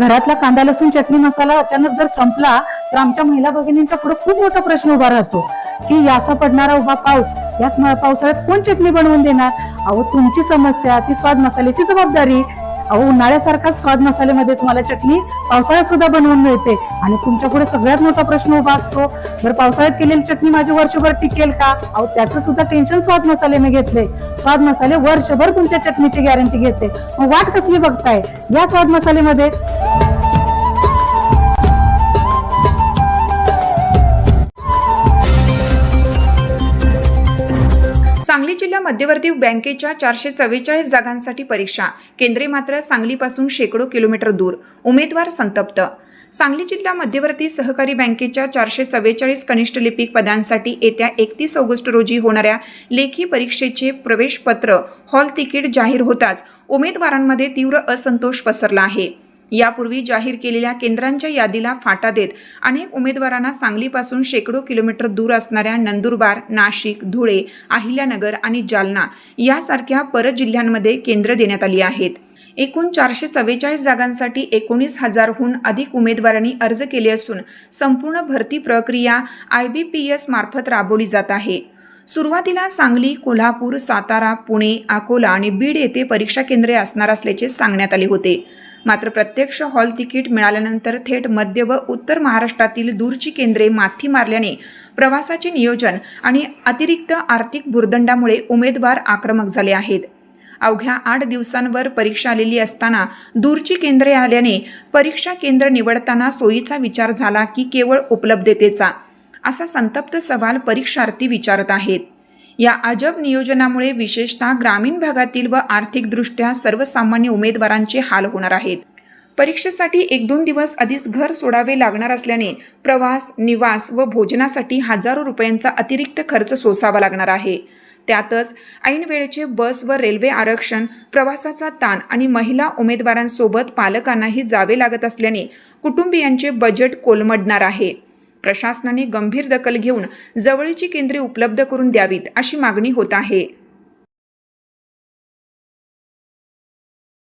घरातला कांदा लसूण चटणी मसाला अचानक जर संपला तर आमच्या महिला भगिनींच्या पुढे खूप मोठा प्रश्न उभा राहतो की याचा पडणारा उभा पाऊस, याच पावसाळ्यात कोण चटणी बनवून देणार? अहो, तुमची समस्या ती स्वाद मसाल्याची जबाबदारी. अहो, उन्हाळ्यासारखाच स्वाद मसाल्यामध्ये तुम्हाला चटणी पावसाळ्यात सुद्धा बनवून मिळते आणि तुमच्या पुढे सगळ्यात मोठा प्रश्न उभा असतो, जर पावसाळ्यात केलेली चटणी माझी वर्षभर टिकेल का? अहो, त्याचं सुद्धा टेन्शन स्वाद मसाल्याने घेतले. स्वाद मसाले वर्षभर तुमच्या चटणीची गॅरंटी घेते. मग वाट कसली बघताय? या स्वाद मसाल्यामध्ये सांगली जिल्हा मध्यवर्ती बँकेच्या 444 जागांसाठी परीक्षा. केंद्रे मात्र सांगलीपासून शेकडो किलोमीटर दूर. उमेदवार संतप्त. सांगली जिल्हा मध्यवर्ती सहकारी बँकेच्या 444 कनिष्ठ लिपिक पदांसाठी येत्या 31 ऑगस्ट रोजी होणाऱ्या लेखी परीक्षेचे प्रवेशपत्र हॉल तिकीट जाहीर होताच उमेदवारांमध्ये तीव्र असंतोष पसरला आहे. यापूर्वी जाहीर केलेल्या केंद्रांच्या यादीला फाटा देत अनेक उमेदवारांना सांगलीपासून शेकडो किलोमीटर दूर असणाऱ्या नंदुरबार, नाशिक, धुळे, अहिल्यानगर आणि जालना यासारख्या परजिल्ह्यांमध्ये केंद्र देण्यात आली आहेत. एकूण 444 जागांसाठी 19,000हून अधिक उमेदवारांनी अर्ज केले असून संपूर्ण भरती प्रक्रिया IBPS मार्फत राबवली जात आहे. सुरुवातीला सांगली, कोल्हापूर, सातारा, पुणे, अकोला आणि बीड येथे परीक्षा केंद्रे असणार असल्याचे सांगण्यात आले होते. मात्र प्रत्यक्ष हॉल तिकीट मिळाल्यानंतर थेट मध्य व उत्तर महाराष्ट्रातील दूरची केंद्रे माथी मारल्याने प्रवासाचे नियोजन आणि अतिरिक्त आर्थिक भुर्दंडामुळे उमेदवार आक्रमक झाले आहेत. अवघ्या 8 दिवसांवर परीक्षा आलेली असताना दूरची केंद्रे आल्याने परीक्षा केंद्र निवडताना सोयीचा विचार झाला की केवळ उपलब्धतेचा, असा संतप्त सवाल परीक्षार्थी विचारत आहेत. या अजब नियोजनामुळे विशेषतः ग्रामीण भागातील व आर्थिकदृष्ट्या सर्वसामान्य उमेदवारांचे हाल होणार आहेत. परीक्षेसाठी 1-2 दिवस आधीच घर सोडावे लागणार असल्याने प्रवास, निवास व भोजनासाठी हजारो रुपयांचा अतिरिक्त खर्च सोसावा लागणार आहे. त्यातच ऐन वेळेचे बस व रेल्वे आरक्षण, प्रवासाचा ताण आणि महिला उमेदवारांसोबत पालकांनाही जावे लागत असल्याने कुटुंबियांचे बजेट कोलमडणार आहे. प्रशासनाने गंभीर दखल घेऊन जवळची केंद्रे उपलब्ध करून द्यावीत अशी मागणी होत आहे.